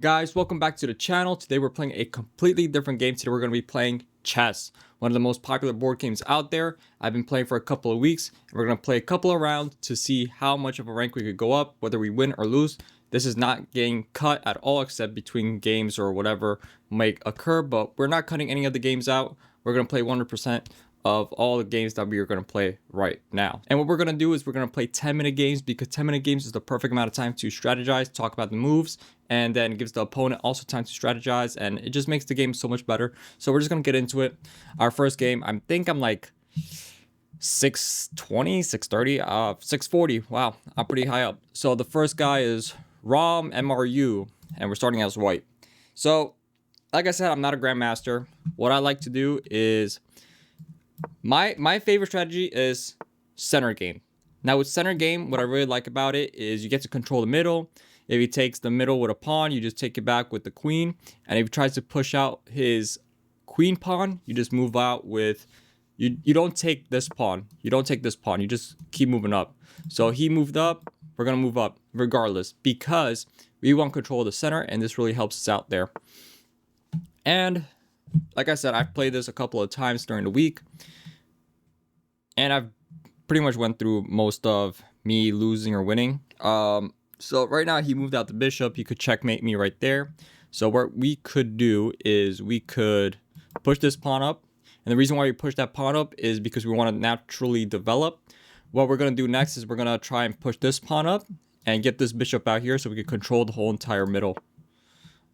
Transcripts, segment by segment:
Guys, welcome back to the channel. Today we're playing a completely different game. Today we're going to be playing chess, one of the most popular board games out there. I've been playing for a couple of weeks, and we're going to play a couple of rounds to see how much of a rank we could go up, whether we win or lose. This is not getting cut at all except between games or whatever might occur, but we're not cutting any of the games out. We're going to play 100% of all the games that we are going to play right now. And what we're going to do is we're going to play 10-minute games, because 10-minute games is the perfect amount of time to strategize, talk about the moves, and then gives the opponent also time to strategize, and it just makes the game so much better. So we're just going to get into it. Our first game, I think I'm like 620, 630, 640. Wow, I'm pretty high up. So the first guy is Rom MRU, and we're starting as white. So like I said, I'm not a grandmaster. What I like to do is my favorite strategy is center game. Now with center game, what I really like about it is you get to control the middle. If he takes the middle with a pawn, you just take it back with the queen. And if he tries to push out his queen pawn, you just move out with, you don't take this pawn. You don't take this pawn. You just keep moving up. So he moved up, we're going to move up regardless, because we want control of the center, and this really helps us out there. And like I said, I've played this a couple of times during the week, and I've pretty much went through most of me losing or winning. So right now he moved out the bishop. He could checkmate me right there. So what we could do is we could push this pawn up. And the reason why we push that pawn up is because we want to naturally develop. What we're going to do next is we're going to try and push this pawn up and get this bishop out here so we can control the whole entire middle.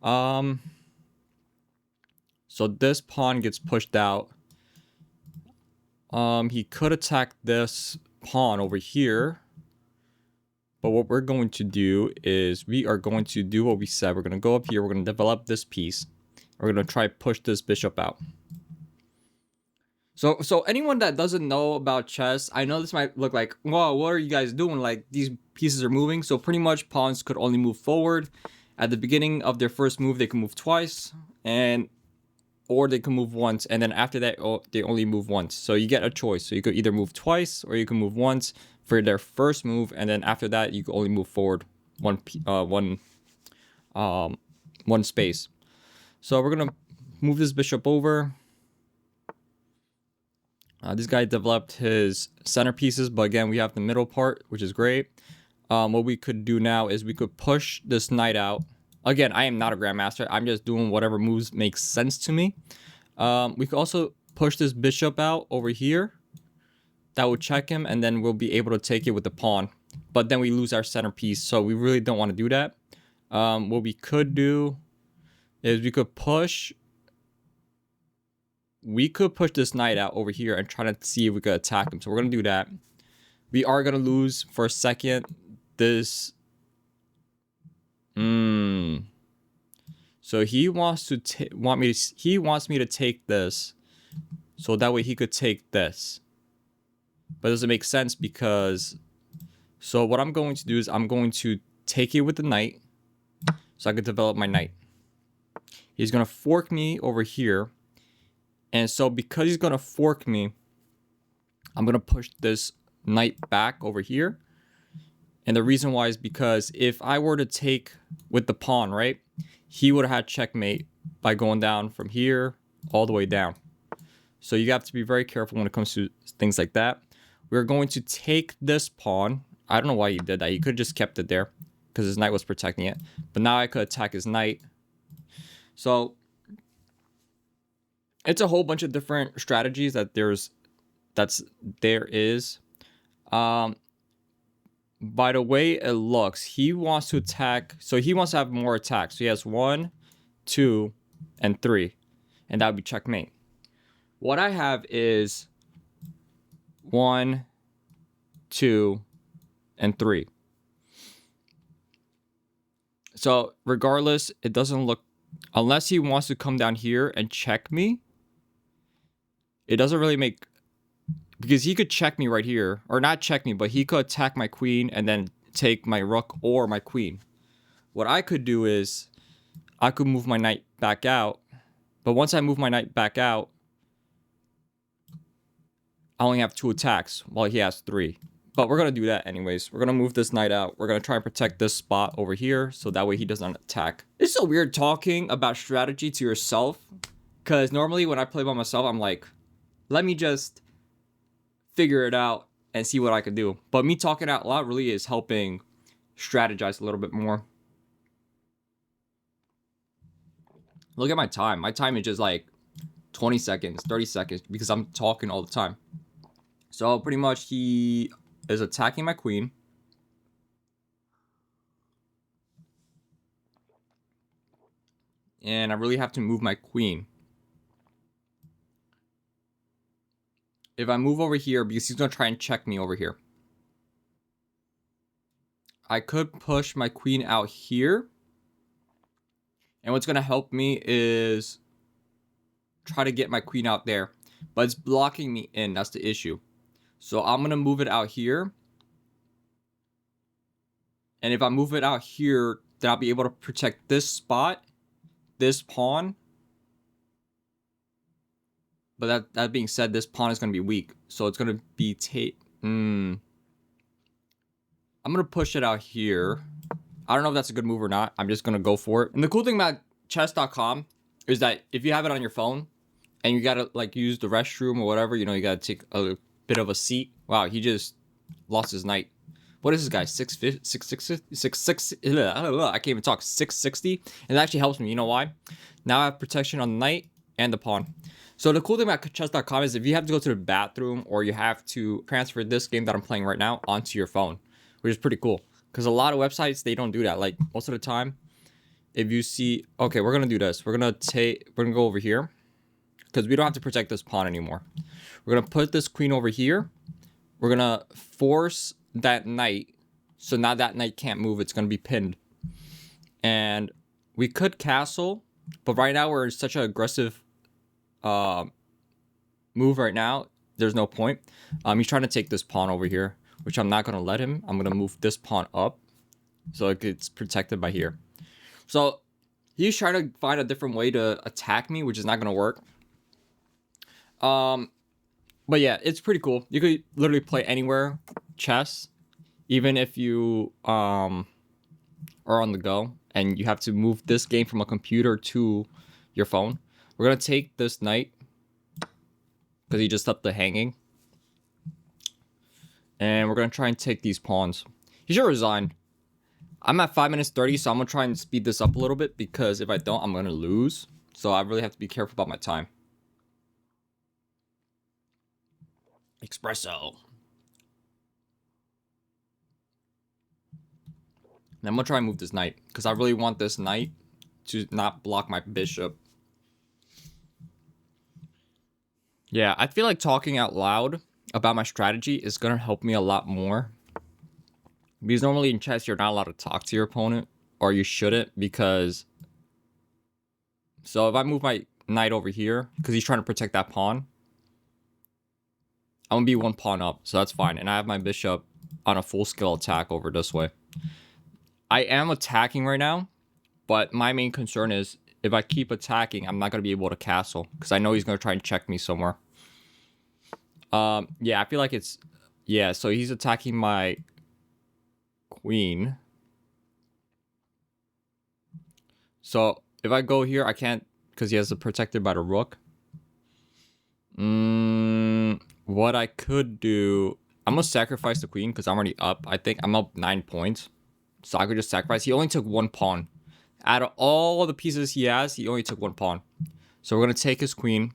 So this pawn gets pushed out. He could attack this pawn over here. But what we're going to do is we are going to do what we said. We're going to go up here. We're going to develop this piece. We're going to try push this bishop out. So anyone that doesn't know about chess, I know this might look like, wow, what are you guys doing? Like, these pieces are moving. So pretty much pawns could only move forward. At the beginning of their first move, they can move twice, or they can move once, and then after that, they only move once. So you get a choice. So you could either move twice or you can move once for their first move, and then after that, you can only move forward one space. So we're gonna move this bishop over. This guy developed his centerpieces, but again, we have the middle part, which is great. What we could do now is we could push this knight out. Again, I am not a grandmaster. I'm just doing whatever moves make sense to me. We could also push this bishop out over here. That would check him, and then we'll be able to take it with the pawn. But then we lose our centerpiece, so we really don't want to do that. What we could do is we could push this knight out over here and try to see if we could attack him. So we're going to do that. We are going to lose for a second this. So he wants me to take this, so that way he could take this. But it doesn't make sense because, so what I'm going to do is I'm going to take it with the knight so I could develop my knight. He's going to fork me over here. And so because he's going to fork me, I'm going to push this knight back over here. And the reason why is because if I were to take with the pawn, right, he would have had checkmate by going down from here all the way down. So you have to be very careful when it comes to things like that. We're going to take this pawn. I don't know why he did that. He could have just kept it there because his knight was protecting it. But now I could attack his knight. So it's a whole bunch of different strategies that there is. By the way it looks, he wants to attack. So he wants to have more attacks. So he has 1, 2, and 3. And that would be checkmate. What I have is 1, 2, and 3. So regardless, it doesn't look, unless he wants to come down here and check me, it doesn't really make, because he could check me right here, or not check me, but he could attack my queen and then take my rook or my queen. What I could do is I could move my knight back out, but once I move my knight back out, I only have 2 attacks while he has 3. But we're going to do that anyways. We're going to move this knight out. We're going to try and protect this spot over here so that way he doesn't attack. It's so weird talking about strategy to yourself, because normally when I play by myself, I'm like, let me just figure it out and see what I can do. But me talking out loud really is helping strategize a little bit more. Look at my time. My time is just like 20 seconds, 30 seconds because I'm talking all the time. So pretty much he is attacking my queen. And I really have to move my queen. If I move over here, because he's going to try and check me over here, I could push my queen out here. And what's going to help me is try to get my queen out there. But it's blocking me in. That's the issue. So I'm going to move it out here. And if I move it out here, then I'll be able to protect this spot, this pawn. But that being said, this pawn is going to be weak. So it's going to be I'm going to push it out here. I don't know if that's a good move or not. I'm just going to go for it. And the cool thing about chess.com is that if you have it on your phone and you got to like use the restroom or whatever, you know, you got to take a bit of a seat. Wow, he just lost his knight. What is this guy? 660? I can't even talk. 660? And it actually helps me. You know why? Now I have protection on the knight and the pawn. So the cool thing about chess.com is if you have to go to the bathroom or you have to transfer this game that I'm playing right now onto your phone, which is pretty cool. Because a lot of websites, they don't do that. Like most of the time, if you see, okay, we're going to do this. We're going to go over here because we don't have to protect this pawn anymore. We're going to put this queen over here. We're going to force that knight. So now that knight can't move. It's going to be pinned. And we could castle, but right now we're in such an aggressive move right now. There's no point. He's trying to take this pawn over here, which I'm not going to let him. I'm going to move this pawn up so it gets protected by here. So he's trying to find a different way to attack me, which is not going to work. But yeah, it's pretty cool. You could literally play anywhere chess, even if you are on the go and you have to move this game from a computer to your phone. We're going to take this knight because he just upped the hanging. And we're going to try and take these pawns. He should resign. I'm at 5 minutes 30, so I'm going to try and speed this up a little bit because if I don't, I'm going to lose. So I really have to be careful about my time. Espresso. And I'm going to try and move this knight because I really want this knight to not block my bishop. Yeah, I feel like talking out loud about my strategy is going to help me a lot more. Because normally in chess, you're not allowed to talk to your opponent. Or you shouldn't because... So if I move my knight over here, because he's trying to protect that pawn, I'm going to be one pawn up. So that's fine. And I have my bishop on a full-scale attack over this way. I am attacking right now. But my main concern is if I keep attacking, I'm not going to be able to castle. Because I know he's going to try and check me somewhere. Yeah, I feel like it's... Yeah, so he's attacking my queen. So if I go here, I can't... Because he has it protected by the rook. What I could do... I'm going to sacrifice the queen because I'm already up. I think I'm up 9 points. So I could just sacrifice. He only took 1 pawn. Out of all the pieces he has, he only took 1 pawn. So we're going to take his queen.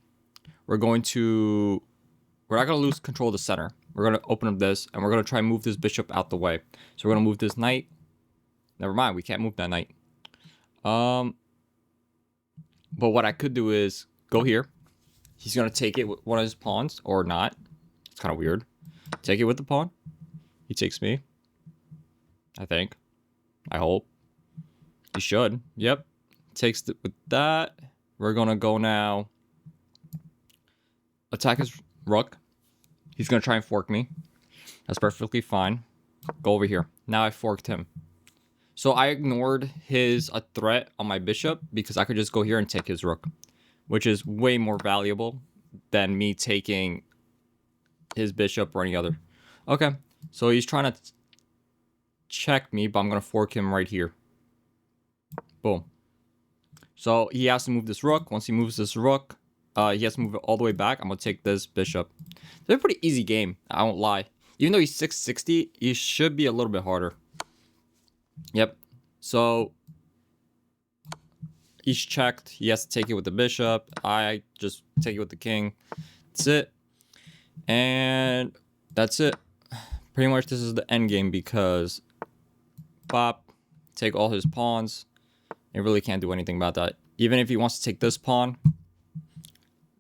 We're going to... We're not going to lose control of the center. We're going to open up this, and we're going to try and move this bishop out the way. So we're going to move this knight. Never mind, we can't move that knight. But what I could do is go here. He's going to take it with one of his pawns, or not. It's kind of weird. Take it with the pawn. He takes me. I think. I hope. He should. Yep. Takes it with that. We're going to go now. Attack his rook. He's going to try and fork me. That's perfectly fine. Go over here. Now I forked him. So I ignored a threat on my bishop because I could just go here and take his rook, which is way more valuable than me taking his bishop or any other. Okay. So he's trying to check me, but I'm going to fork him right here. Boom. So he has to move this rook. Once he moves this rook, he has to move it all the way back. I'm going to take this bishop. It's a pretty easy game. I won't lie. Even though he's 660, he should be a little bit harder. Yep. So he's checked. He has to take it with the bishop. I just take it with the king. That's it. And that's it. Pretty much this is the end game because Bop, take all his pawns. He really can't do anything about that. Even if he wants to take this pawn,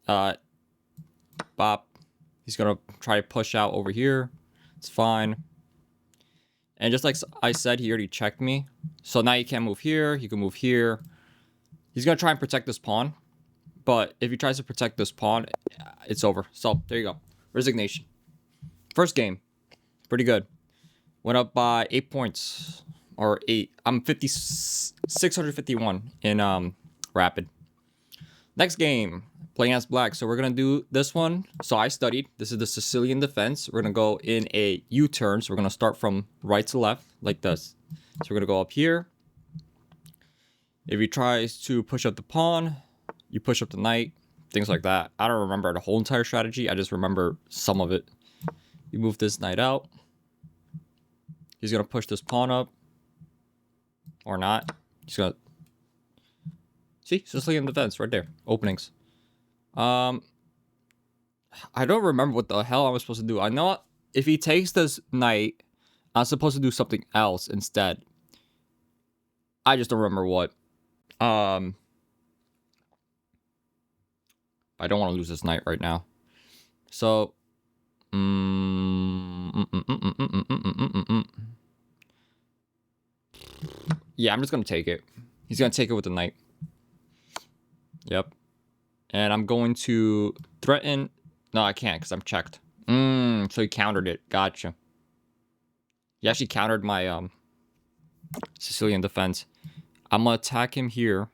Bop, he's going to try to push out over here. It's fine. And just like I said, he already checked me. So now he can't move here. He can move here. He's going to try and protect this pawn. But if he tries to protect this pawn, it's over. So there you go. Resignation. First game. Pretty good. Went up by 8 points. Or 8. I'm 651 in Rapid. Next game. Playing as black. So we're going to do this one. So I studied. This is the Sicilian defense. We're going to go in a U-turn. So we're going to start from right to left. Like this. So we're going to go up here. If he tries to push up the pawn, you push up the knight. Things like that. I don't remember the whole entire strategy. I just remember some of it. You move this knight out. He's going to push this pawn up. Or not. He's going to... See? Sicilian defense right there. Openings. I don't remember what the hell I was supposed to do. I know if he takes this knight, I'm supposed to do something else instead. I just don't remember what. I don't want to lose this knight right now. So, yeah, I'm just gonna take it. He's gonna take it with the knight. Yep. And I'm going to threaten. No, I can't because I'm checked. So he countered it. Gotcha. He actually countered my Sicilian defense. I'm gonna attack him here.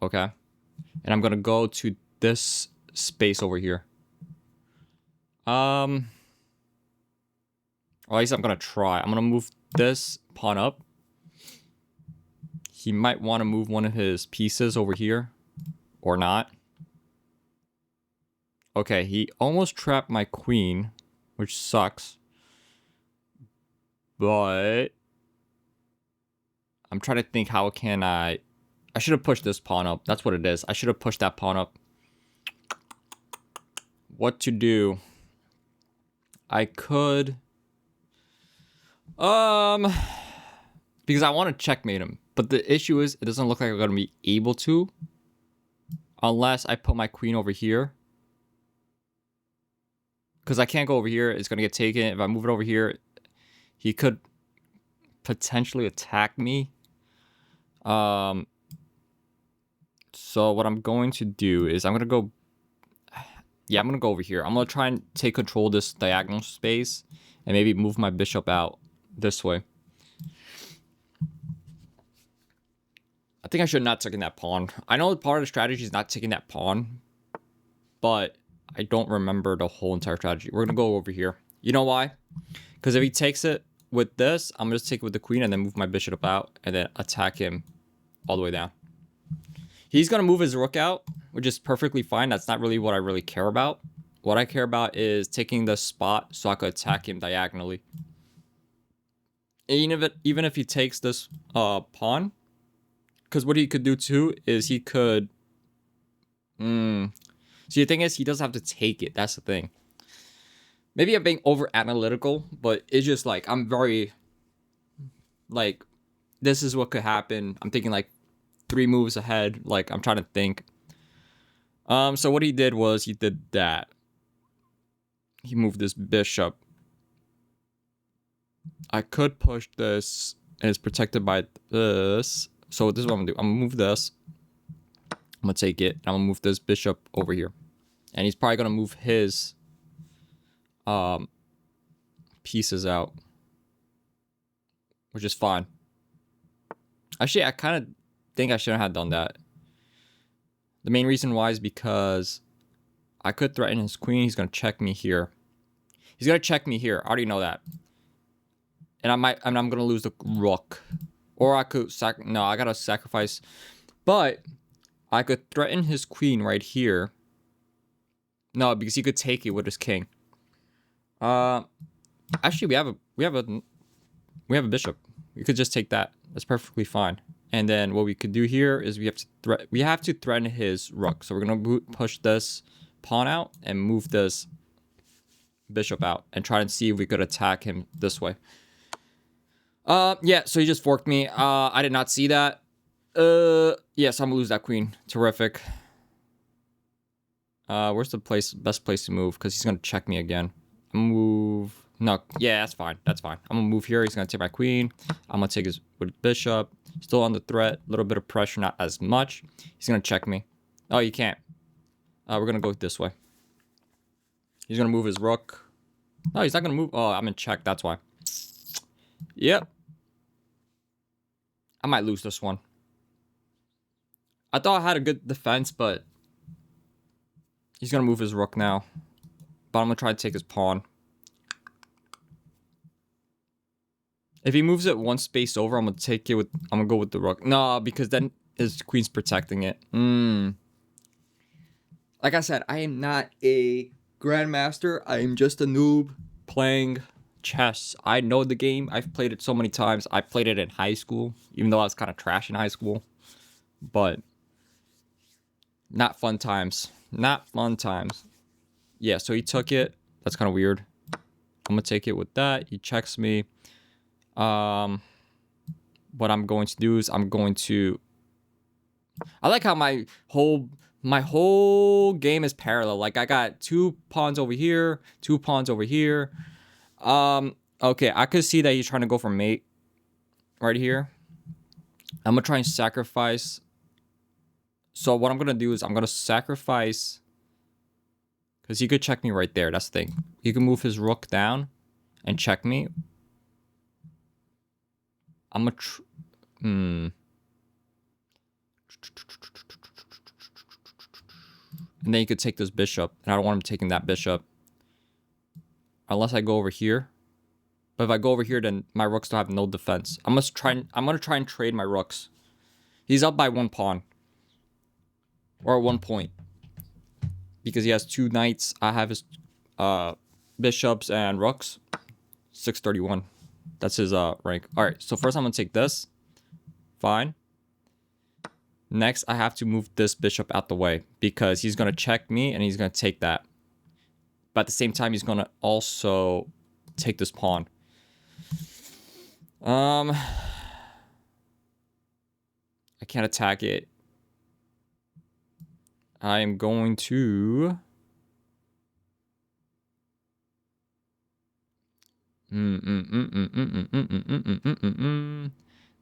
Okay. And I'm gonna go to this space over here. Or at least I'm gonna try. I'm gonna move this pawn up. He might want to move one of his pieces over here. Or not. Okay, he almost trapped my queen, which sucks. But I'm trying to think how can I should have pushed this pawn up. That's what it is. I should have pushed that pawn up. What to do? I could because I want to checkmate him. But the issue is it doesn't look like I'm going to be able to unless I put my queen over here. Because I can't go over here. It's going to get taken. If I move it over here, he could potentially attack me. So what I'm going to do is I'm going to go... Yeah, I'm going to go over here. I'm going to try and take control of this diagonal space. And maybe move my bishop out this way. I think I should not taking that pawn. I know part of the strategy is not taking that pawn. But I don't remember the whole entire strategy. We're going to go over here. You know why? Because if he takes it with this, I'm going to take it with the queen and then move my bishop out. And then attack him all the way down. He's going to move his rook out, which is perfectly fine. That's not really what I really care about. What I care about is taking the spot so I could attack him diagonally. Even if he takes this pawn, because what he could do too is he could... See, the thing is, he doesn't have to take it. That's the thing. Maybe I'm being over analytical, but it's just like, I'm very... Like, this is what could happen. I'm thinking like 3 moves ahead. Like, I'm trying to think. So what he did was he did that. He moved this bishop. I could push this, and it's protected by this. So this is what I'm gonna do. I'm gonna move this. I'm gonna take it. And I'm gonna move this bishop over here, and he's probably gonna move his pieces out, which is fine. Actually, I kind of think I shouldn't have done that. The main reason why is because I could threaten his queen. He's gonna check me here. He's gonna check me here. I already know that. And I'm gonna lose the rook. Or I could no, I gotta sacrifice. But I could threaten his queen right here. No, because he could take it with his king. Actually, we have a bishop. We could just take that. That's perfectly fine. And then what we could do here is we have to threaten his rook. So we're gonna push this pawn out and move this bishop out and try and see if we could attack him this way. Yeah. So he just forked me. I did not see that. Yes, I'm gonna lose that queen. Terrific. Where's the best place to move? Because he's gonna check me again. Move. No, yeah, that's fine. That's fine. I'm gonna move here. He's gonna take my queen. I'm gonna take his with bishop. Still on the threat. A little bit of pressure, not as much. He's gonna check me. Oh, you can't. We're gonna go this way. He's gonna move his rook. No, he's not gonna move. Oh, I'm in check. That's why. Yep. I might lose this one. I thought I had a good defense, but he's gonna move his rook now. But I'm gonna try to take his pawn. If he moves it one space over, I'm gonna go with the rook. No, because then his queen's protecting it. Like I said, I am not a grandmaster. I am just a noob playing chess. I know the game. I've played it so many times. I played it in high school, even though I was kind of trash in high school. But not fun times. Not fun times. Yeah, so he took it. That's kind of weird. I'm gonna take it with that. He checks me. What I'm going to do is I like how my whole game is parallel. Like I got 2 pawns over here, 2 pawns over here. Okay, I could see that he's trying to go for mate right here. I'm gonna try and sacrifice. So what I'm gonna do is I'm gonna sacrifice, because he could check me right there. That's the thing. He can move his rook down and check me. I'm gonna and then you could take this bishop, and I don't want him taking that bishop unless I go over here. But if I go over here, then my rooks don't have no defense. I'm gonna try and trade my rooks. He's up by 1 pawn or 1 point because he has 2 knights. I have his bishops and rooks. 631. That's his rank. All right, so first I'm gonna take this. Fine. Next, I have to move this bishop out the way because he's gonna check me and he's gonna take that. But at the same time, he's gonna also take this pawn. I can't attack it. I am going to.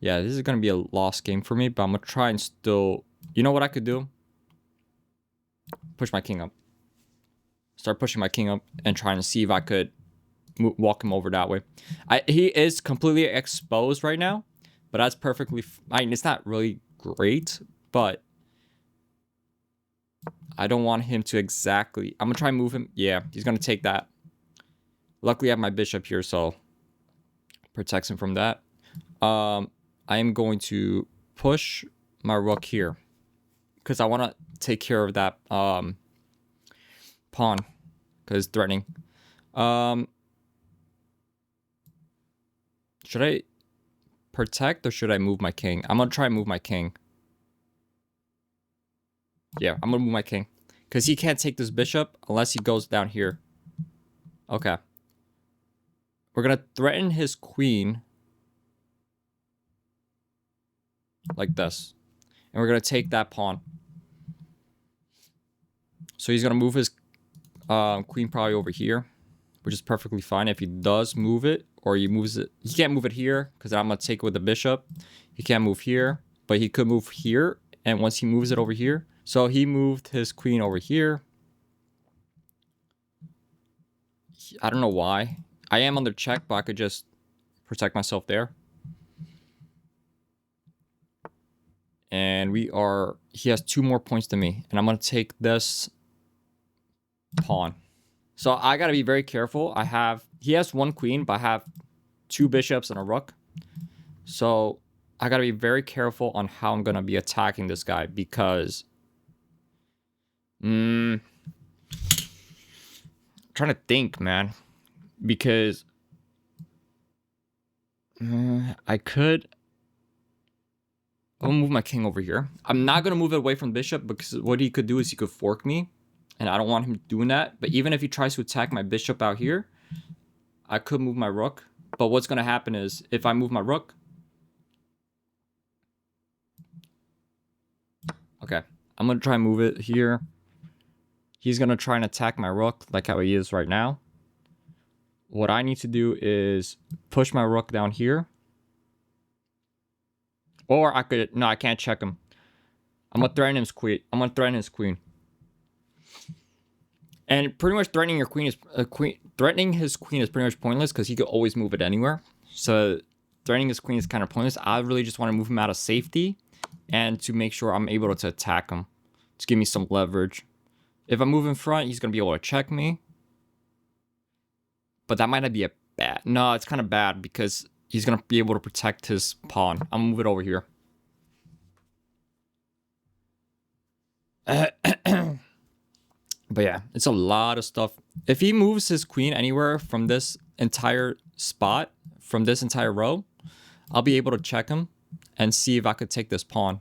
Yeah, this is gonna be a lost game for me, but I'm gonna try and still. You know what I could do? Push my king up. Start pushing my king up and trying to see if I could walk him over that way. He is completely exposed right now, but that's perfectly. I mean, it's not really great, but I don't want him to exactly. I'm gonna try and move him. Yeah, he's gonna take that. Luckily, I have my bishop here, so protects him from that. I am going to push my rook here because I want to take care of that pawn because it's threatening. Should I protect or should I move my king? I'm gonna try and move my king. Yeah, I'm gonna move my king because he can't take this bishop unless he goes down here. Okay. We're gonna threaten his queen like this. And we're gonna take that pawn. So he's gonna move his queen probably over here, which is perfectly fine. If he does move it, or he moves it, he can't move it here because I'm gonna take it with the bishop. He can't move here, but he could move here. And once he moves it over here, so he moved his queen over here. I don't know why. I am under check, but I could just protect myself there. And he has 2 more points than me. And I'm going to take this pawn. So I gotta be very careful. He has one queen, but I have two bishops and a rook. So I gotta be very careful on how I'm gonna be attacking this guy because trying to think, man. Because I could. I'll move my king over here. I'm not gonna move it away from the bishop because what he could do is he could fork me, and I don't want him doing that. But even if he tries to attack my bishop out here, I could move my rook. But what's gonna happen is if I move my rook, okay, I'm gonna try and move it here. He's gonna try and attack my rook like how he is right now. What I need to do is push my rook down here. Or I could... No, I can't check him. I'm going to threaten his queen. And pretty much threatening your queen is... threatening his queen is pretty much pointless because he could always move it anywhere. So threatening his queen is kind of pointless. I really just want to move him out of safety and to make sure I'm able to attack him. To give me some leverage. If I move in front, he's going to be able to check me. But that might not be a bad... No, it's kind of bad because he's going to be able to protect his pawn. I'm going to move it over here. But yeah, it's a lot of stuff. If he moves his queen anywhere from this entire spot, from this entire row, I'll be able to check him and see if I could take this pawn.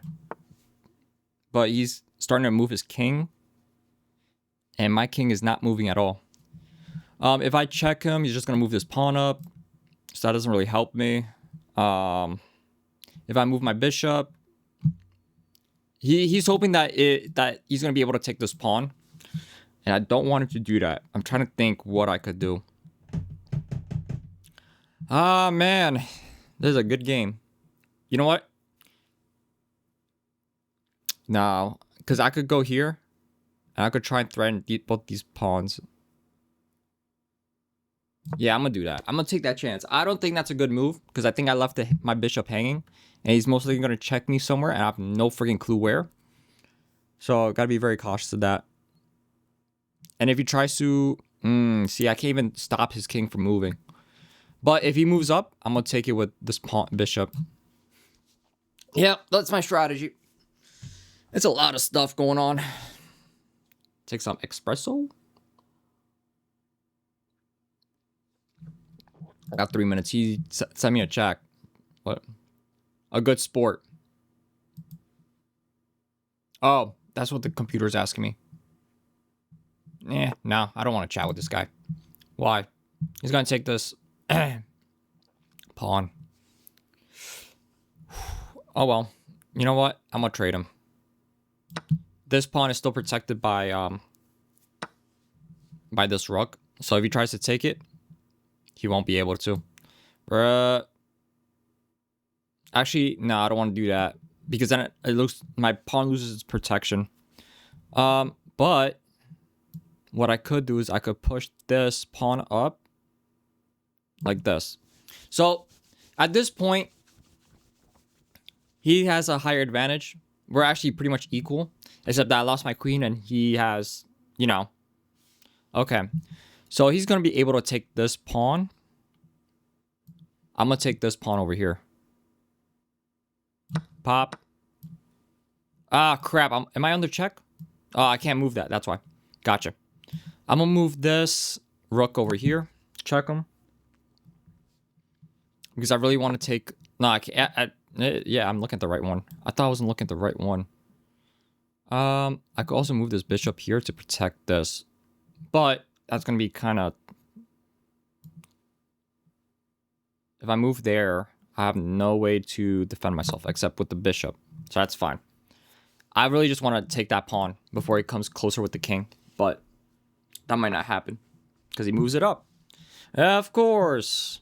But he's starting to move his king. And my king is not moving at all. If I check him, he's just going to move this pawn up. So that doesn't really help me. If I move my bishop, he's hoping that he's going to be able to take this pawn. And I don't want him to do that. I'm trying to think what I could do. Ah, man. This is a good game. You know what? No. Because I could go here. And I could try and threaten both these pawns. Yeah, I'm going to do that. I'm going to take that chance. I don't think that's a good move. Because I think I left my bishop hanging. And he's mostly going to check me somewhere. And I have no freaking clue where. So, I got to be very cautious of that. And if he tries to... see, I can't even stop his king from moving. But if he moves up, I'm going to take it with this pawn, bishop. Yeah, that's my strategy. It's a lot of stuff going on. Take some espresso. I got 3 minutes. He sent me a check. What? A good sport. Oh, that's what the computer's asking me. No, I don't want to chat with this guy. Why? He's going to take this pawn. Oh, well. You know what? I'm going to trade him. This pawn is still protected by this rook. So if he tries to take it, he won't be able to. Actually, no, I don't want to do that. Because then it looks... My pawn loses its protection. But... what I could do is I could push this pawn up like this. So at this point, he has a higher advantage. We're actually pretty much equal, except that I lost my queen and he has, you know. Okay. So he's going to be able to take this pawn. I'm going to take this pawn over here. Pop. Ah, crap. Am I under check? Oh, I can't move that. That's why. Gotcha. I'm going to move this rook over here. Check him. Because I really want to take... No, I can't... yeah, I'm looking at the right one. I thought I wasn't looking at the right one. I could also move this bishop here to protect this. But that's going to be kind of... If I move there, I have no way to defend myself except with the bishop. So that's fine. I really just want to take that pawn before he comes closer with the king. But... that might not happen. Because he moves it up. Of course.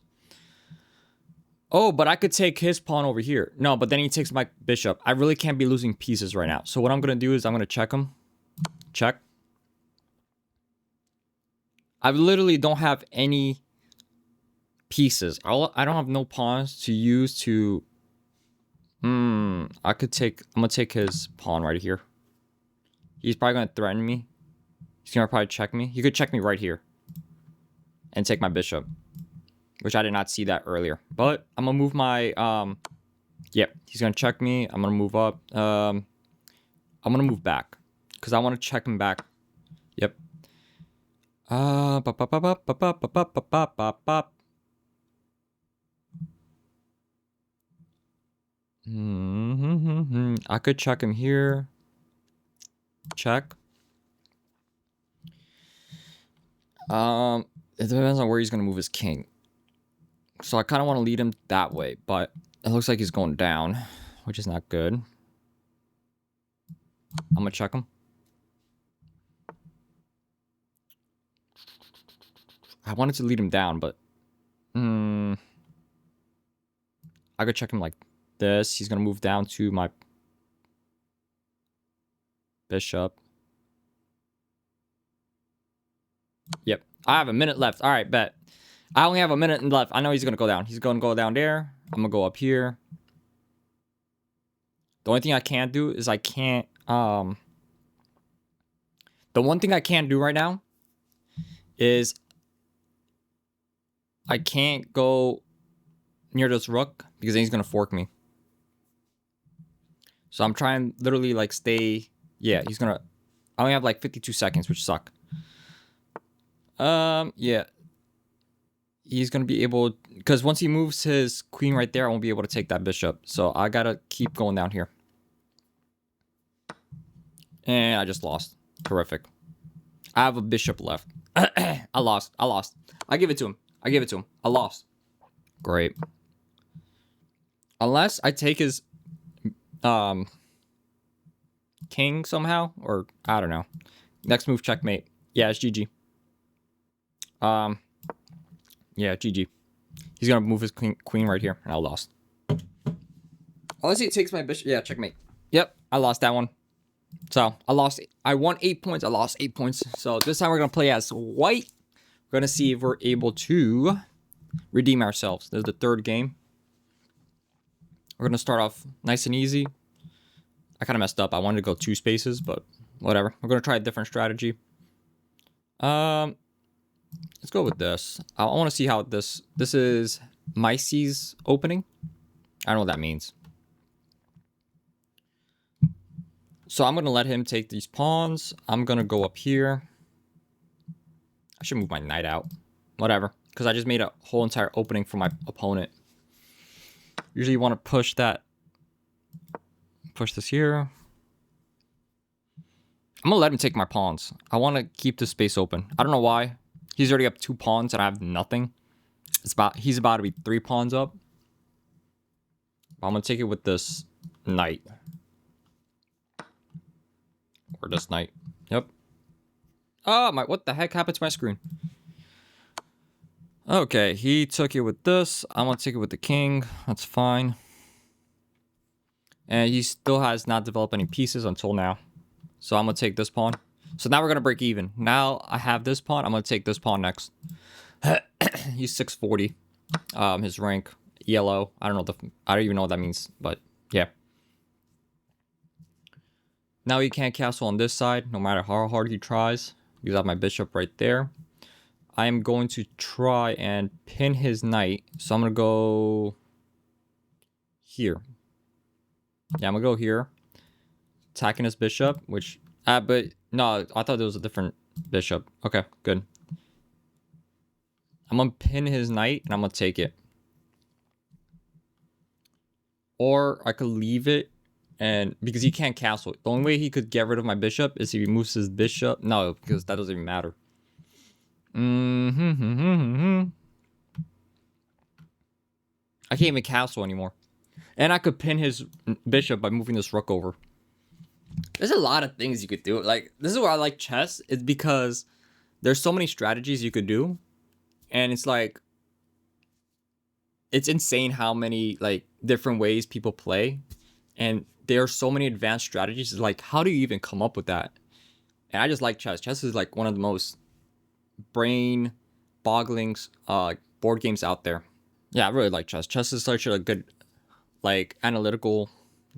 Oh, but I could take his pawn over here. No, but then he takes my bishop. I really can't be losing pieces right now. So what I'm going to do is I'm going to check him. Check. I literally don't have any pieces. I don't have no pawns to use to... I could take... I'm going to take his pawn right here. He's probably going to threaten me. He's going to probably check me. He could check me right here. and take my bishop, which I did not see that earlier. But I'm gonna move my yep, he's gonna check me. I'm gonna move up. I'm gonna move back because I want to check him back. Yep. I could check him here. Check. It depends on where he's gonna move his king. So I kind of want to lead him that way, but it looks like he's going down, which is not good. I'm gonna check him. I wanted to lead him down, but I could check him like this. He's gonna move down to my bishop. Yep, I have a minute left. All right, bet. I only have a minute left. I know he's gonna go down. He's gonna go down there. I'm gonna go up here. The only thing I can't do is I can't the one thing I can't do right now is I can't go near this rook because then he's gonna fork me. So I'm trying literally like stay. Yeah, he's gonna. I only have like 52 seconds, which suck. Yeah. He's gonna be able, because once he moves his queen right there, I won't be able to take that bishop. So I gotta keep going down here. And I just lost. Terrific. I have a bishop left. I lost. I give it to him. I lost. Great. Unless I take his king somehow, or I don't know. Next move, checkmate. Yeah, it's GG. Yeah, GG. He's gonna move his queen right here, and I lost. Unless he takes my bishop. Yeah, checkmate. Yep, I lost that one. So I lost. I won 8 points. I lost 8 points. So this time we're gonna play as white. We're gonna see if we're able to redeem ourselves. This is the third game. We're gonna start off nice and easy. I kind of messed up. I wanted to go 2 spaces, but whatever. We're gonna try a different strategy. Let's go with this. I want to see how this is Mises opening. I don't know what that means. So I'm gonna let him take these pawns. I'm gonna go up here. I should move my knight out. Whatever, because I just made a whole entire opening for my opponent. Usually you want to push that. Push this here. I'm gonna let him take my pawns. I want to keep the space open. I don't know why. He's already up 2 pawns and I have nothing. He's about to be 3 pawns up. I'm gonna take it with this knight. Or this knight. Yep. Oh my, what the heck happened to my screen? Okay, he took it with this. I'm gonna take it with the king. That's fine. And he still has not developed any pieces until now. So I'm gonna take this pawn. So now we're gonna break even. Now I have this pawn. I'm gonna take this pawn next. He's 640. His rank yellow. I don't even know what that means, but yeah. Now he can't castle on this side, no matter how hard he tries. Because I have my bishop right there. I am going to try and pin his knight. So I'm gonna go here. Yeah, I'm gonna go here. Attacking his bishop, which but no, I thought there was a different bishop. Okay, good. I'm gonna pin his knight and I'm gonna take it. Or I could leave it, and because he can't castle. The only way he could get rid of my bishop is if he moves his bishop. No, because that doesn't even matter. I can't even castle anymore. And I could pin his bishop by moving this rook over. There's a lot of things you could do. Like, this is why I like chess. It's because there's so many strategies you could do. And it's like, it's insane how many like different ways people play. And there are so many advanced strategies. It's like, how do you even come up with that? And I just like chess. Chess is like one of the most brain boggling board games out there. Yeah, I really like chess. Chess is such a good like analytical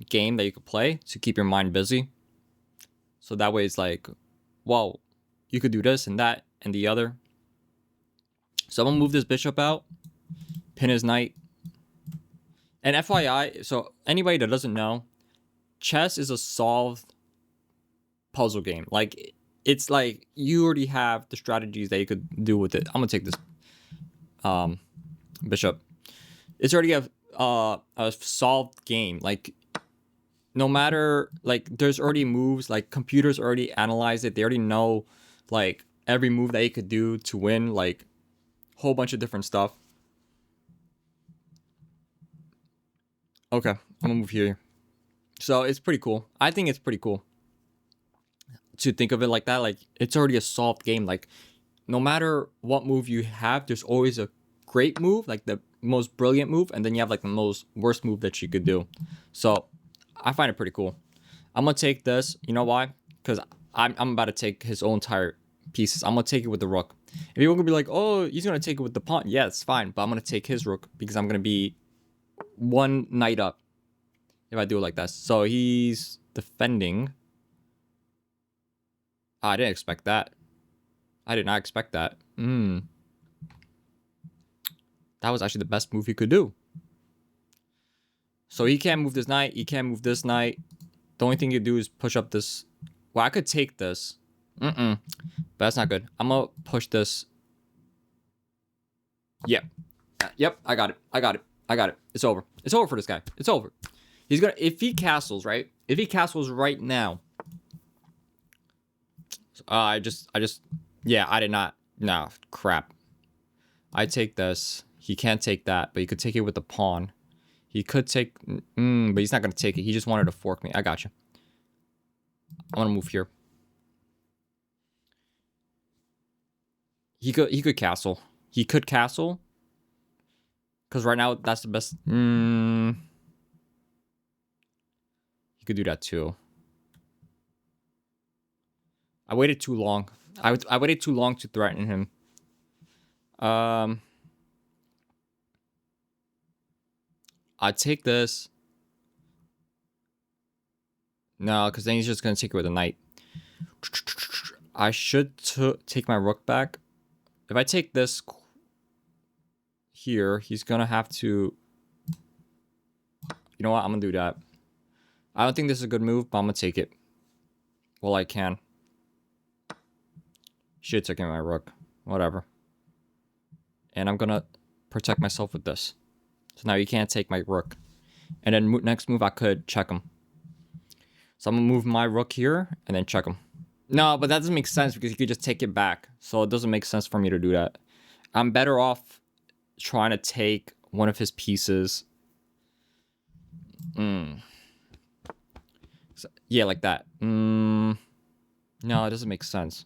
game that you could play to keep your mind busy. So that way it's like, well, you could do this and that and the other. So I'm gonna move this bishop out, pin his knight. And FYI, so anybody that doesn't know, chess is a solved puzzle game. Like, it's like you already have the strategies that you could do with it. I'm gonna take this bishop. It's already a solved game. Like, no matter, like, there's already moves, like computers already analyze it. They already know like every move that you could do to win, like whole bunch of different stuff. Okay, I'm gonna move here. So it's pretty cool. I think it's pretty cool to think of it like that. Like, it's already a solved game. Like, no matter what move you have, there's always a great move, like the most brilliant move, and then you have like the most worst move that you could do. So I find it pretty cool. I'm gonna take this. You know why? Because I'm about to take his whole entire pieces. I'm gonna take it with the rook. If people gonna be like, oh, he's gonna take it with the pawn. Yeah, it's fine, but I'm gonna take his rook because I'm gonna be one knight up if I do it like that. So he's defending. I didn't expect that. I did not expect that. That was actually the best move he could do. So he can't move this knight. He can't move this knight. The only thing you do is push up this. Well, I could take this. But that's not good. I'm gonna push this. Yep. Yep, I got it. I got it. I got it. It's over. It's over for this guy. It's over. He's gonna, if he castles, right? If he castles right now. Yeah, I did not. No, crap. I take this. He can't take that, but he could take it with the pawn. He could take, but he's not gonna take it. He just wanted to fork me. I got you. I'm gonna move here. He could castle. He could castle. Because right now, that's the best. He could do that too. I waited too long. I waited too long to threaten him. I'd take this. No, because then he's just going to take it with a knight. I should take my rook back. If I take this here, he's going to have to... You know what? I'm going to do that. I don't think this is a good move, but I'm going to take it. Well, I can. Should have taken my rook. Whatever. And I'm going to protect myself with this. So now you can't take my rook. And then next move, I could check him. So I'm going to move my rook here and then check him. No, but that doesn't make sense because you could just take it back. So it doesn't make sense for me to do that. I'm better off trying to take one of his pieces. So, yeah, like that. No, it doesn't make sense.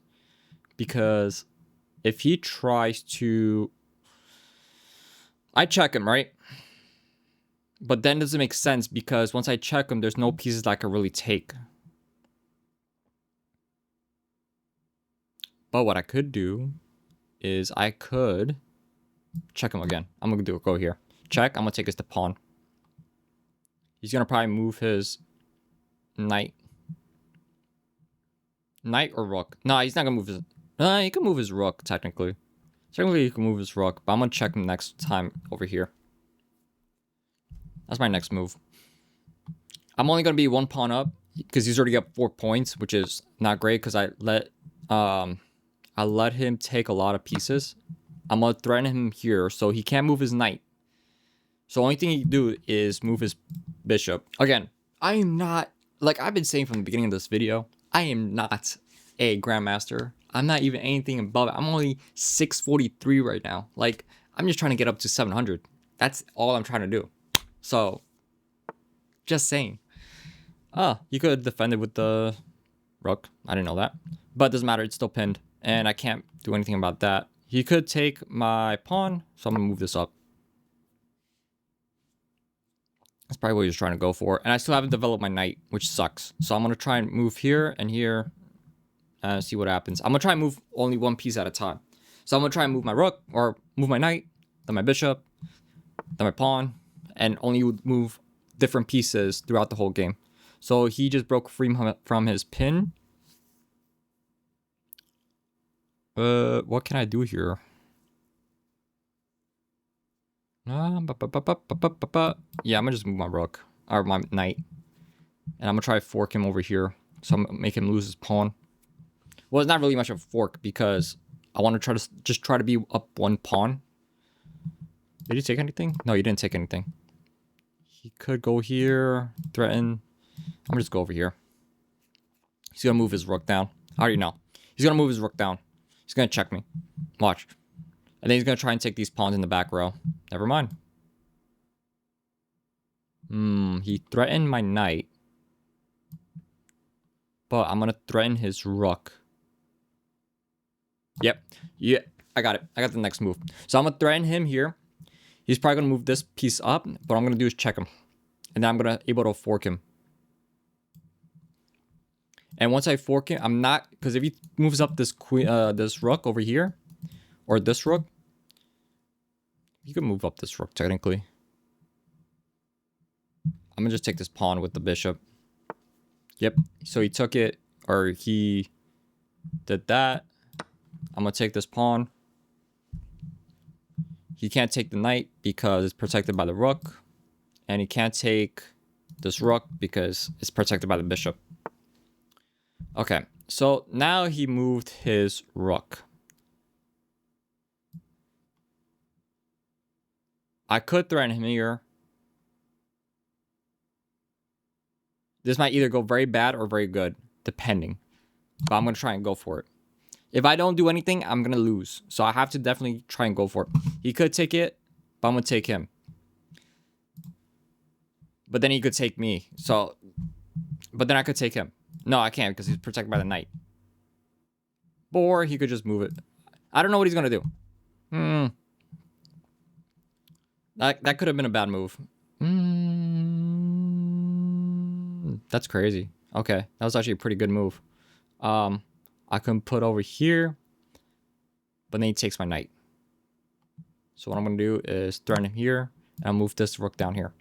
Because if he tries to... I check him, right? But then it doesn't make sense because once I check him, there's no pieces that I can really take. But what I could do is I could check him again. I'm going to go here. Check. I'm going to take his pawn. He's going to probably move his knight. Knight or rook? No, he's not going to move his... he can move his rook, technically. Technically, he can move his rook, but I'm going to check him next time over here. That's my next move. I'm only going to be one pawn up because he's already got 4 points, which is not great because I let him take a lot of pieces. I'm going to threaten him here so he can't move his knight. So the only thing he can do is move his bishop. Again, I am not, like I've been saying from the beginning of this video, I am not a grandmaster. I'm not even anything above it. I'm only 643 right now. Like, I'm just trying to get up to 700. That's all I'm trying to do. So, just saying. You could defend it with the rook. I didn't know that. But it doesn't matter. It's still pinned. And I can't do anything about that. He could take my pawn. So I'm going to move this up. That's probably what he was trying to go for. And I still haven't developed my knight, which sucks. So I'm going to try and move here and here. And see what happens. I'm going to try and move only one piece at a time. So I'm going to try and move my rook. Or move my knight. Then my bishop. Then my pawn. And only move different pieces throughout the whole game. So he just broke free from his pin. What can I do here? Yeah, I'm gonna just move my rook or my knight, and I'm gonna try to fork him over here, so I'm gonna make him lose his pawn. Well, it's not really much of a fork because I want to try to just try to be up one pawn. Did he take anything? No, he didn't take anything. He could go here, threaten. I'm gonna just go over here. He's gonna move his rook down. I already know. He's gonna move his rook down. He's gonna check me. Watch. And then he's gonna try and take these pawns in the back row. Never mind. He threatened my knight. But I'm gonna threaten his rook. Yep. Yeah, I got it. I got the next move. So I'm gonna threaten him here. He's probably gonna move this piece up. But what I'm gonna do is check him. And then I'm gonna able to fork him. And once I fork him, I'm not, because if he moves up this queen, this rook over here, or this rook, he could move up this rook technically. I'm gonna just take this pawn with the bishop. Yep. So he took it, or he did that. I'm gonna take this pawn. He can't take the knight because it's protected by the rook, and he can't take this rook because it's protected by the bishop. Okay, so now he moved his rook. I could threaten him here. This might either go very bad or very good, depending. But I'm going to try and go for it. If I don't do anything, I'm going to lose. So I have to definitely try and go for it. He could take it, but I'm going to take him. But then he could take me. So, but then I could take him. No, I can't because he's protected by the knight. Or he could just move it. I don't know what he's going to do. That could have been a bad move. That's crazy. Okay, that was actually a pretty good move. I can put over here, but then he takes my knight. So what I'm gonna do is threaten him here, and I'll move this rook down here.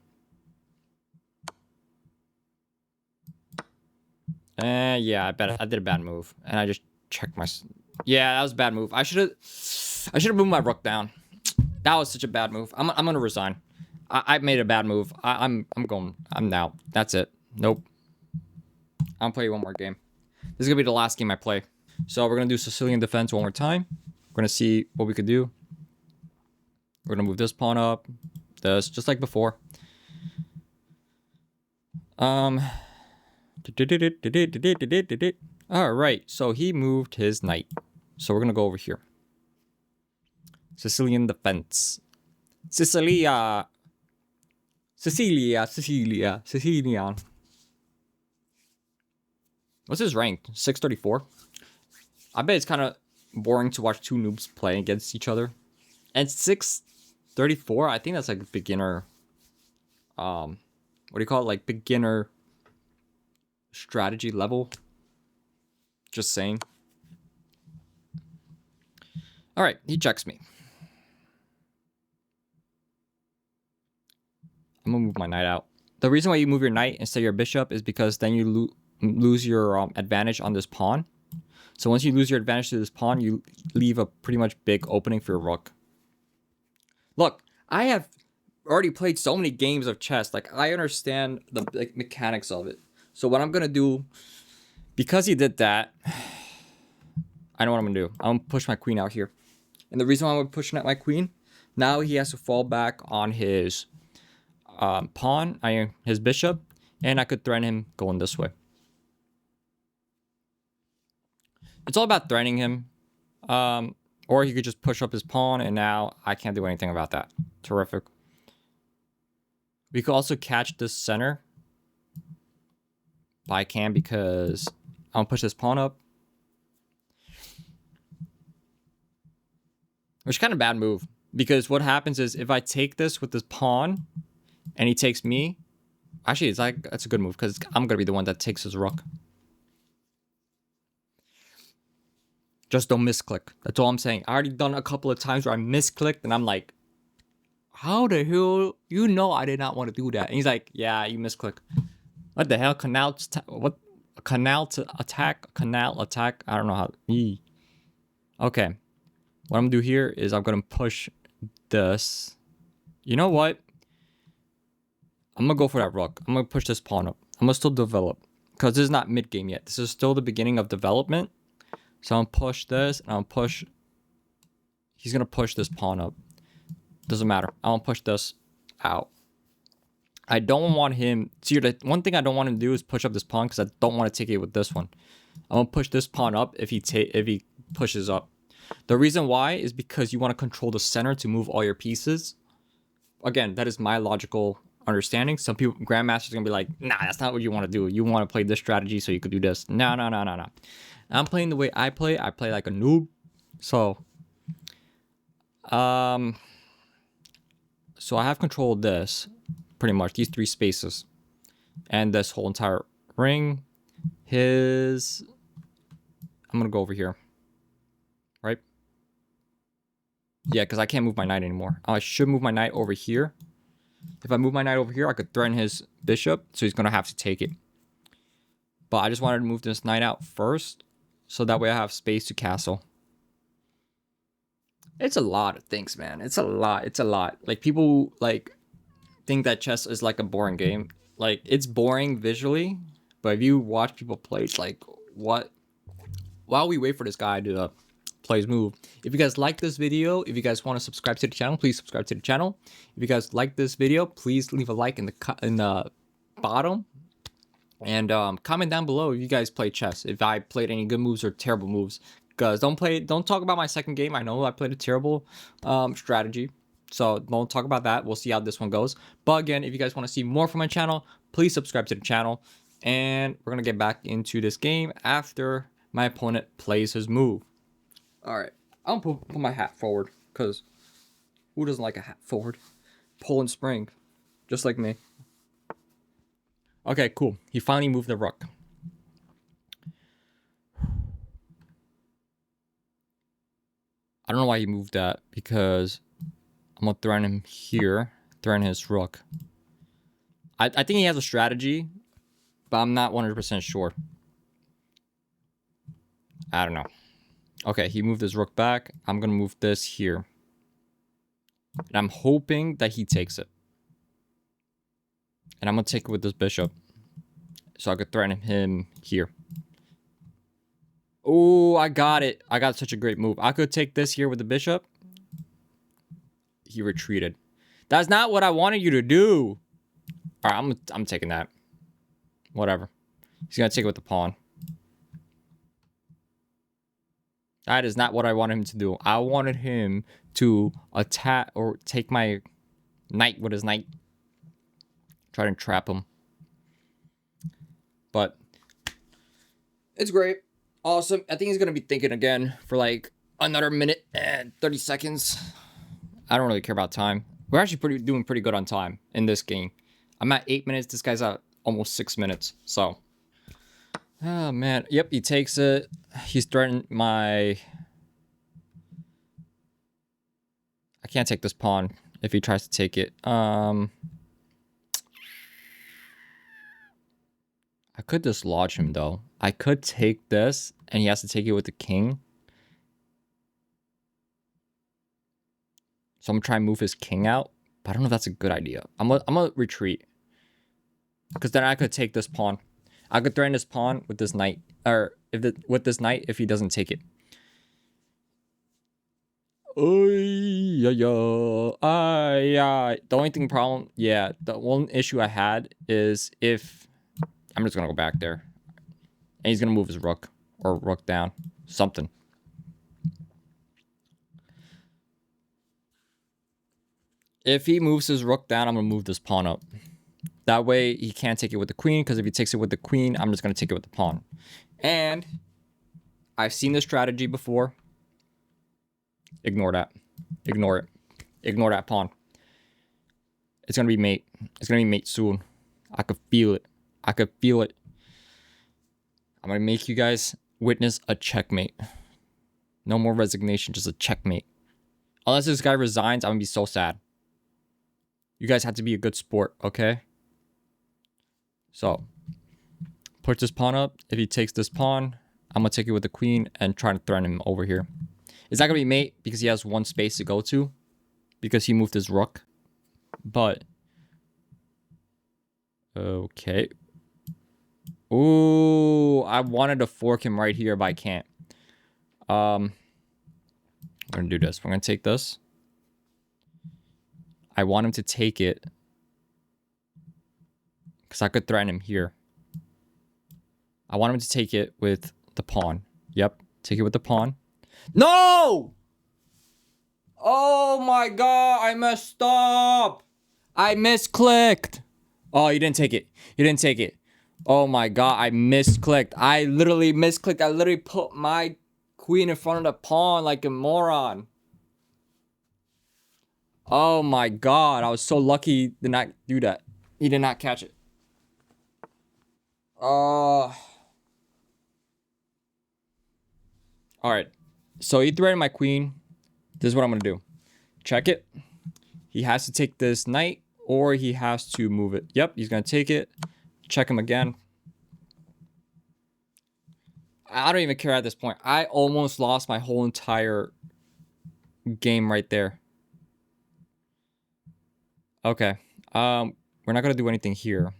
Yeah, I bet I did a bad move, and I just checked my. Yeah, that was a bad move. I should have moved my rook down. That was such a bad move. I'm gonna resign. I made a bad move. I'm now. That's it. Nope. I'll play one more game. This is gonna be the last game I play. So we're gonna do Sicilian defense one more time. We're gonna see what we could do. We're gonna move this pawn up. This, just like before. Alright, so he moved his knight. So we're gonna go over here. Sicilian defense. Sicilia. Sicilian. What's his rank? 634? I bet it's kind of boring to watch two noobs play against each other. And 634, I think that's like beginner. What do you call it? Like beginner strategy level. Just saying. Alright, he checks me. I'm gonna move my knight out. The reason why you move your knight instead of your bishop is because then you lose your advantage on this pawn. So once you lose your advantage to this pawn, you leave a pretty much big opening for your rook. Look, I have already played so many games of chess. Like, I understand the mechanics of it. So what I'm going to do, because he did that, I know what I'm going to do. I'm going to push my queen out here. And the reason why I'm pushing out my queen, now he has to fall back on his pawn, his bishop, and I could threaten him going this way. It's all about threatening him. Or he could just push up his pawn, and now I can't do anything about that. Terrific. We could also catch this center. But I can because I'm going to push this pawn up. Which is kind of a bad move. Because what happens is if I take this with this pawn, and he takes me. Actually, it's like that's a good move because I'm going to be the one that takes his rook. Just don't misclick. That's all I'm saying. I already done a couple of times where I misclicked and I'm like, how the hell? You know I did not want to do that. And he's like, yeah, you misclick. What the hell? Canal attack? I don't know how. Okay. What I'm going to do here is I'm going to push this You know what? I'm gonna go for that rook. I'm gonna push this pawn up. I'm gonna still develop. Because this is not mid-game yet. This is still the beginning of development. So I'm gonna push this, and I'm gonna push... He's gonna push this pawn up. Doesn't matter. I'm gonna push this out. I don't want him... See, the one thing I don't want him to do is push up this pawn, because I don't want to take it with this one. I'm gonna push this pawn up if he pushes up. The reason why is because you want to control the center to move all your pieces. Again, that is my logical understanding. Some people, grandmasters, are gonna be like, nah, that's not what you want to do. You want to play this strategy so you could do this. No. I'm playing the way I play. I play like a noob. So I have control of this, pretty much these 3 spaces, and this whole entire ring. I'm gonna go over here, right? Yeah, because I can't move my knight anymore. I should move my knight over here. If I move my knight over here, I could threaten his bishop, so he's going to have to take it. But I just wanted to move this knight out first, so that way I have space to castle. It's a lot of things, man. It's a lot. Like, people, like, think that chess is, like, a boring game. Like, it's boring visually, but if you watch people play, it's like, what? While we wait for this guy to play his move. If you guys like this video, if you guys want to subscribe to the channel, please subscribe to the channel. If you guys like this video, please leave a like in the bottom, and comment down below if you guys play chess, if I played any good moves or terrible moves. Because don't talk about my second game. I know I played a terrible strategy, so don't talk about that. We'll see how this one goes. But again, if you guys want to see more from my channel, please subscribe to the channel, and we're gonna get back into this game after my opponent plays his move. All right, I'm gonna put my hat forward, because who doesn't like a hat forward? Poland Spring, just like me. Okay, cool. He finally moved the rook. I don't know why he moved that, because I'm gonna threaten him here, threaten his rook. I think he has a strategy, but I'm not 100% sure. I don't know. Okay, he moved his rook back. I'm gonna move this here. And I'm hoping that he takes it. And I'm gonna take it with this bishop, so I could threaten him here. Oh, I got it. I got such a great move. I could take this here with the bishop. He retreated. That's not what I wanted you to do. All right, I'm taking that. Whatever. He's gonna take it with the pawn. That is not what I wanted him to do. I wanted him to attack or take my knight with his knight. Try to trap him. But it's great. Awesome. I think he's going to be thinking again for like another minute and 30 seconds. I don't really care about time. We're actually doing pretty good on time in this game. I'm at 8 minutes. This guy's at almost 6 minutes. So, oh man. Yep, he takes it. He's threatened my... I can't take this pawn if he tries to take it. I could dislodge him though. I could take this and he has to take it with the king. So I'm gonna try and move his king out, but I don't know if that's a good idea. I'm gonna retreat, because then I could take this pawn. I could threaten this pawn with this knight, or with this knight if he doesn't take it. Oh yeah. The only problem, the one issue I had is if I'm just gonna go back there, and he's gonna move his rook or rook down, something. If he moves his rook down, I'm gonna move this pawn up. That way he can't take it with the queen, because if he takes it with the queen, I'm just gonna take it with the pawn. And I've seen this strategy before. Ignore that. Ignore it. Ignore that pawn. It's gonna be mate. It's gonna be mate soon. I could feel it. I could feel it. I'm gonna make you guys witness a checkmate. No more resignation, just a checkmate. Unless this guy resigns, I'm gonna be so sad. You guys have to be a good sport, okay? So, put this pawn up. If he takes this pawn, I'm gonna take it with the queen and try to threaten him over here. It's not gonna be mate because he has one space to go to, because he moved his rook. But okay. Ooh, I wanted to fork him right here, but I can't. I'm gonna do this. We're gonna take this. I want him to take it because I could threaten him here. I want him to take it with the pawn. Yep, take it with the pawn. No! Oh my god, I messed up. I misclicked. Oh, you didn't take it. You didn't take it. Oh my god, I misclicked. I literally misclicked. I literally put my queen in front of the pawn like a moron. Oh my god, I was so lucky he did not do that. He did not catch it. Alright. So he threatened my queen. This is what I'm gonna do. Check it. He has to take this knight, or he has to move it. Yep, he's gonna take it. Check him again. I don't even care at this point. I almost lost my whole entire game right there. Okay. We're not gonna do anything here.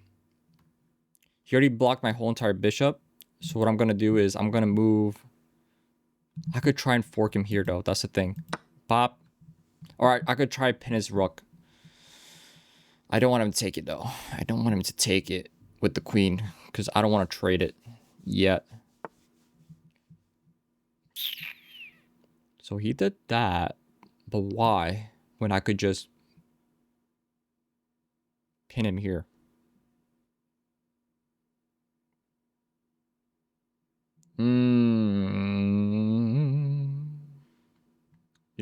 He already blocked my whole entire bishop. So what I'm gonna do is I'm gonna move. I could try and fork him here though. That's the thing. Bop. Alright, I could try pin his rook. I don't want him to take it though. I don't want him to take it with the queen because I don't want to trade it yet. So he did that, but why? When I could just pin him here. You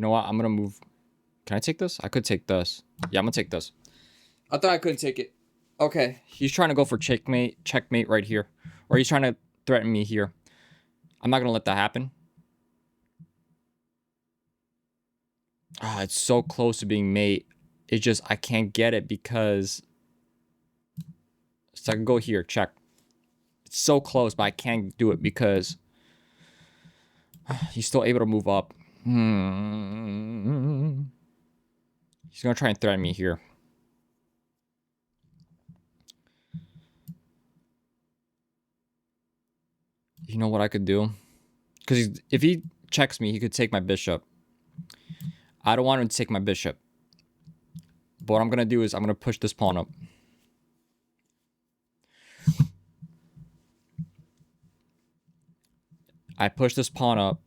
know what? I'm gonna move. Can I take this? I could take this. Yeah, I'm gonna take this. I thought I couldn't take it. Okay, he's trying to go for checkmate right here. Or he's trying to threaten me here. I'm not gonna let that happen. Ah, it's so close to being mate. It's just, I can't get it because... So I can go here, check. It's so close, but I can't do it because... He's still able to move up. He's gonna try and threaten me here. You know what I could do? Because if he checks me, he could take my bishop. I don't want him to take my bishop. But what I'm going to do is I'm going to push this pawn up. I push this pawn up.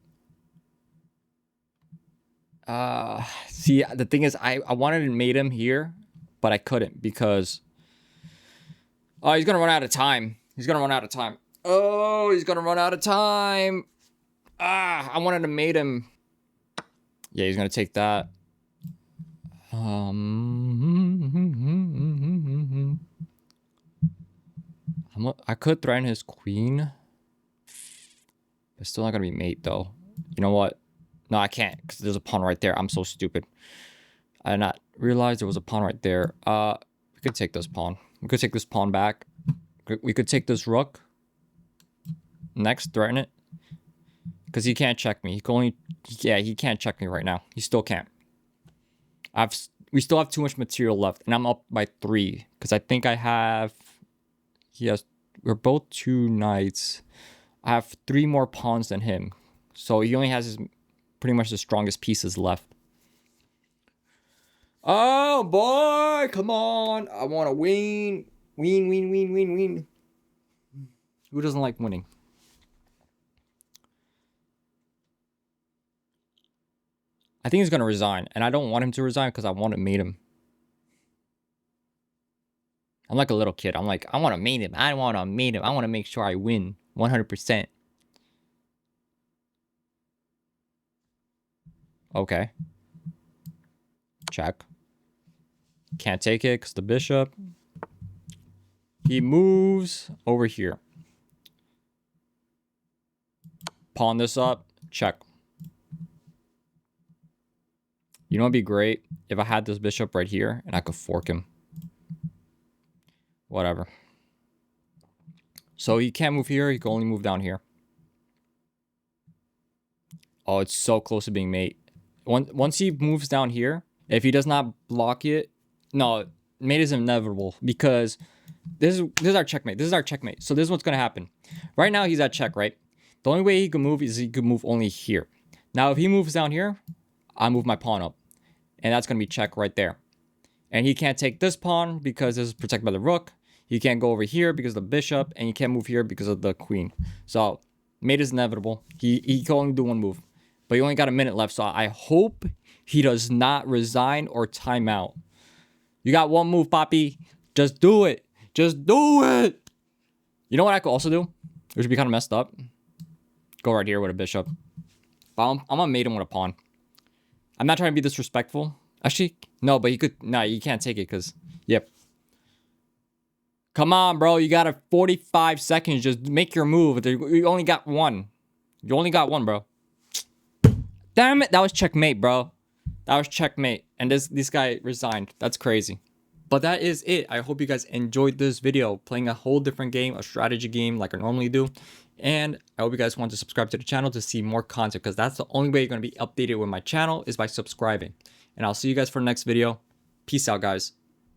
See, the thing is, I wanted to mate him here, but I couldn't because... Oh, he's going to run out of time. He's going to run out of time. Oh, he's going to run out of time. I wanted to mate him. Yeah, he's going to take that. I could threaten his queen. It's still not going to be mate, though. You know what? No, I can't, because there's a pawn right there. I'm so stupid. I did not realize there was a pawn right there. We could take this pawn. We could take this pawn back. We could take this rook. Next, threaten it. Because he can't check me. He can only... Yeah, he can't check me right now. He still can't. We still have too much material left. And I'm up by 3. Because I think I have... He has... We're both 2 knights. I have 3 more pawns than him. So he only has his... Pretty much the strongest pieces left. Oh, boy! Come on! I want to win! Win. Who doesn't like winning? I think he's going to resign. And I don't want him to resign because I want to mate him. I'm like a little kid. I'm like, I want to mate him. I want to mate him. I want to make sure I win 100%. Okay. Check. Can't take it because the bishop. He moves over here. Pawn this up. Check. You know what'd be great? If I had this bishop right here and I could fork him. Whatever. So he can't move here. He can only move down here. Oh, it's so close to being mate. Once he moves down here, if he does not block it, No, mate is inevitable because this is our checkmate. This is our checkmate. So this is what's gonna happen. Right now he's at check, right? The only way he can move is he could move only here. Now if he moves down here, I move my pawn up, and that's gonna be check right there. And he can't take this pawn because this is protected by the rook. He can't go over here because of the bishop, and he can't move here because of the queen. So mate is inevitable. He can only do one move, but he only got a minute left. So I hope he does not resign or time out. You got one move, Poppy. Just do it. Just do it. You know what I could also do? Which would be kind of messed up. Go right here with a bishop. But I'm gonna mate him with a pawn. I'm not trying to be disrespectful. Actually, no, but he could. Nah, you can't take it because. Yep. Come on, bro. You got 45 seconds. Just make your move. You only got one. You only got one, bro. Damn it. That was checkmate, bro. That was checkmate. And this guy resigned. That's crazy. But that is it. I hope you guys enjoyed this video. Playing a whole different game, a strategy game like I normally do. And I hope you guys want to subscribe to the channel to see more content, because that's the only way you're going to be updated with my channel is by subscribing. And I'll see you guys for the next video. Peace out, guys.